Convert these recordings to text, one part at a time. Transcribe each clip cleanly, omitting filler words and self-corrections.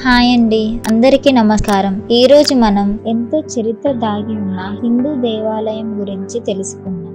Hi అండి, అందరికీ నమస్కారం. ఈ రోజు మనం ఎంతో చరిత్ర దాగి ఉన్న హిందూ దేవాలయం గురించి తెలుసుకుందాం.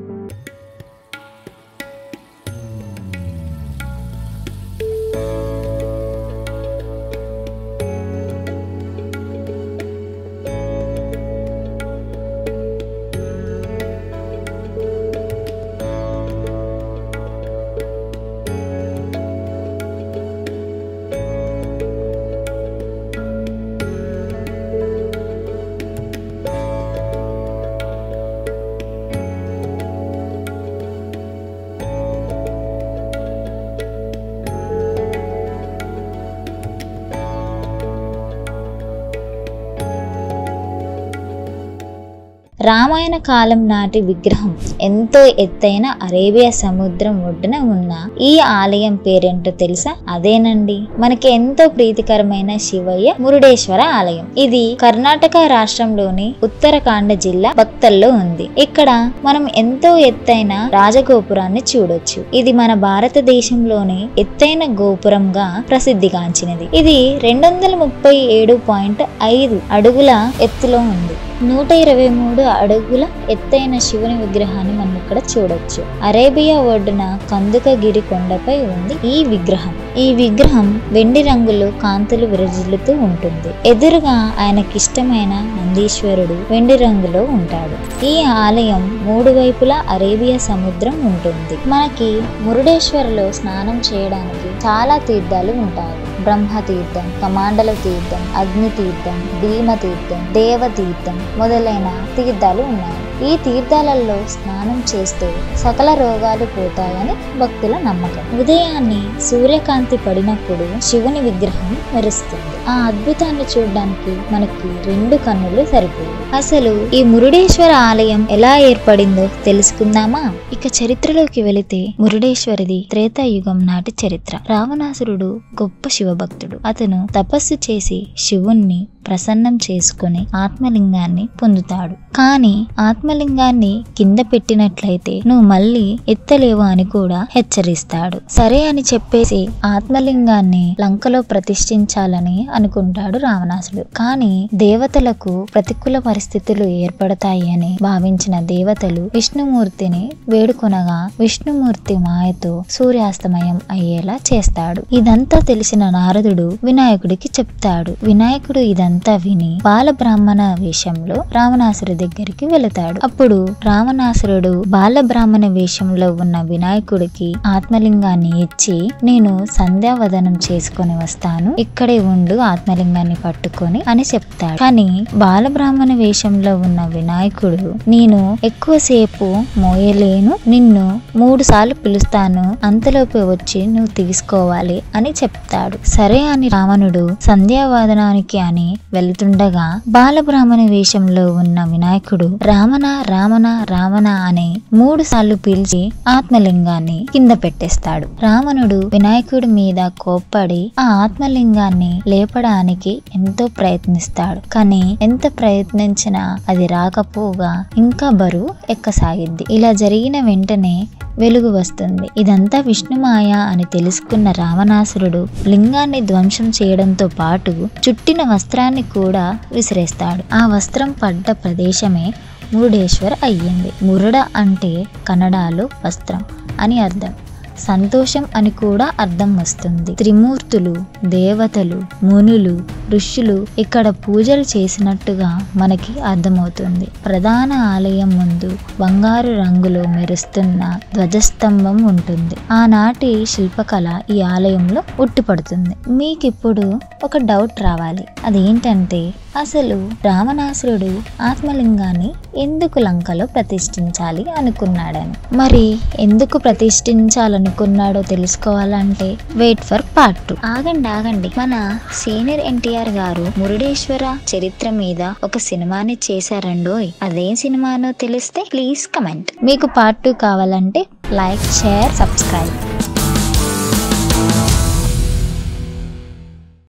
రామాయణ కాలం నాటి విగ్రహం ఎంతో ఎత్తైన అరేబియా సముద్రం ఒడ్డున ఉన్న ఈ ఆలయం పేరేంటో తెలుసా? అదేనండి, మనకి ఎంతో ప్రీతికరమైన శివయ్య మురుడేశ్వర ఆలయం. ఇది కర్ణాటక రాష్ట్రంలోని ఉత్తరాఖండ్ జిల్లా భక్తల్లో ఉంది. ఇక్కడ మనం ఎంతో ఎత్తైన రాజగోపురాన్ని చూడొచ్చు. ఇది మన భారతదేశంలోని ఎత్తైన గోపురంగా ప్రసిద్ధిగాంచినది. ఇది 237.5 అడుగుల ఎత్తులో ఉంది. 123 అడుగుల ఎత్తైన శివుని విగ్రహాన్ని మనం ఇక్కడ చూడొచ్చు. అరేబియా ఒడ్డున కందుకగిరి కొండపై ఉంది ఈ విగ్రహం. ఈ విగ్రహం వెండి రంగులో కాంతులు విరజిల్లుతూ ఉంటుంది. ఎదురుగా ఆయనకిష్టమైన నందీశ్వరుడు వెండి రంగులో ఉంటాడు. ఈ ఆలయం 3 వైపులా అరేబియా సముద్రం ఉంటుంది. మనకి మురుడేశ్వరలో స్నానం చేయడానికి చాలా తీర్థాలు ఉంటాయి. బ్రహ్మ తీర్థం, కమాండల తీర్థం, అగ్ని తీర్థం, భీమ తీర్థం, దేవ తీర్థం మొదలైన తీర్థాలు ఉన్నాయి. ఈ తీర్థాలలో స్నానం చేస్తే సకల రోగాలు పోతాయని భక్తుల నమ్మకం. ఉదయాన్నే సూర్యకాంతి పడినప్పుడు శివుని విగ్రహం మెరుస్తుంది. ఆ అద్భుతాన్ని చూడడానికి మనకి 2 కన్నులు సరిపోయి. అసలు ఈ మురుడేశ్వర ఆలయం ఎలా ఏర్పడిందో తెలుసుకుందామా? ఇక చరిత్రలోకి వెళితే మురుడేశ్వరిది త్రేతాయుగం నాటి చరిత్ర. రావణాసురుడు గొప్ప శివభక్తుడు. అతను తపస్సు చేసి శివుణ్ణి ప్రసన్నం చేసుకుని ఆత్మలింగాన్ని పొందుతాడు. కానీ ఆత్మలింగాన్ని కింద పెట్టినట్లయితే నువ్వు మళ్ళీ ఎత్తలేవు అని కూడా హెచ్చరిస్తాడు. సరే అని చెప్పేసి ఆత్మలింగాన్ని లంకలో ప్రతిష్ఠించాలని అనుకుంటాడు రావణాసుడు. కానీ దేవతలకు ప్రతికూల పరిస్థితులు ఏర్పడతాయి అని భావించిన దేవతలు విష్ణుమూర్తిని వేడుకొనగా విష్ణుమూర్తి మాయతో సూర్యాస్తమయం అయ్యేలా చేస్తాడు. ఇదంతా తెలిసిన నారదుడు వినాయకుడికి చెప్తాడు. వినాయకుడు ఇదంతా విని బాలబ్రాహ్మణ వేషంలో రావణాసురుడి దగ్గరికి వెళతాడు. అప్పుడు రావణాసురుడు బాలబ్రాహ్మణ వేషంలో ఉన్న వినాయకుడికి ఆత్మలింగాన్ని ఇచ్చి, నేను సంధ్యావదనం చేసుకొని వస్తాను, ఇక్కడే ఉండు ఆత్మలింగాన్ని పట్టుకొని అని చెప్తాడు. కానీ బాలబ్రాహ్మణ వేషంలో ఉన్న వినాయకుడు, నేను ఎక్కువసేపు మోయలేను, నిన్ను 3 సార్లు పిలుస్తాను, అంతలోపే వచ్చి నువ్వు తీసుకోవాలి అని చెప్తాడు. సరే అని రావణుడు సంధ్యావదనానికి అని వెళ్తుండగా బాలబ్రాహ్మణ వేషంలో ఉన్న వినాయకుడు రావణ రావణ రావణ అని 3 సార్లు పిలిచి ఆత్మలింగాన్ని కింద పెట్టేస్తాడు. రావణుడు వినాయకుడి మీద కోప్పడి ఆ ఆత్మలింగాన్ని లేపడానికి ఎంతో ప్రయత్నిస్తాడు. కానీ ఎంత ప్రయత్నించినా అది రాకపోగా ఇంకా బరువు ఎక్కసాగిద్ది. ఇలా జరిగిన వెంటనే వెలుగు వస్తుంది. ఇదంతా విష్ణుమాయ అని తెలుసుకున్న రావణాసురుడు లింగాన్ని ధ్వంసం చేయడంతో పాటు చుట్టిన వస్త్రాన్ని కూడా విసిరేస్తాడు. ఆ వస్త్రం పడ్డ ప్రదేశమే మురుడేశ్వర్ అయ్యింది. మురుడ అంటే కన్నడలో వస్త్రం అని అర్థం. సంతోషం అని కూడా అర్థం వస్తుంది. త్రిమూర్తులు, దేవతలు, మునులు, ఋషులు ఇక్కడ పూజలు చేసినట్టుగా మనకి అర్థమవుతుంది. ప్రధాన ఆలయం ముందు బంగారు రంగులో మెరుస్తున్న ధ్వజస్తంభం ఉంటుంది. ఆనాటి శిల్పకళ ఈ ఆలయంలో ఉట్టిపడుతుంది. మీకిప్పుడు ఒక డౌట్ రావాలి. అదేంటంటే, అసలు రావణాసురుడు ఆత్మలింగాన్ని ఎందుకు లంకలో ప్రతిష్ఠించాలి అనుకున్నాడని. మరి ఎందుకు ప్రతిష్ఠించాలనుకున్నాడో తెలుసుకోవాలంటే వెయిట్ ఫర్ పార్ట్ 2. ఆగండి, మన సీనియర్ ఎన్టీఆర్ గారు మురుడేశ్వర చరిత్ర మీద ఒక సినిమాని చేశారండోయ్. అదేం సినిమానో తెలిస్తే ప్లీజ్ కమెంట్. మీకు పార్ట్ 2 కావాలంటే లైక్, షేర్, సబ్స్క్రైబ్.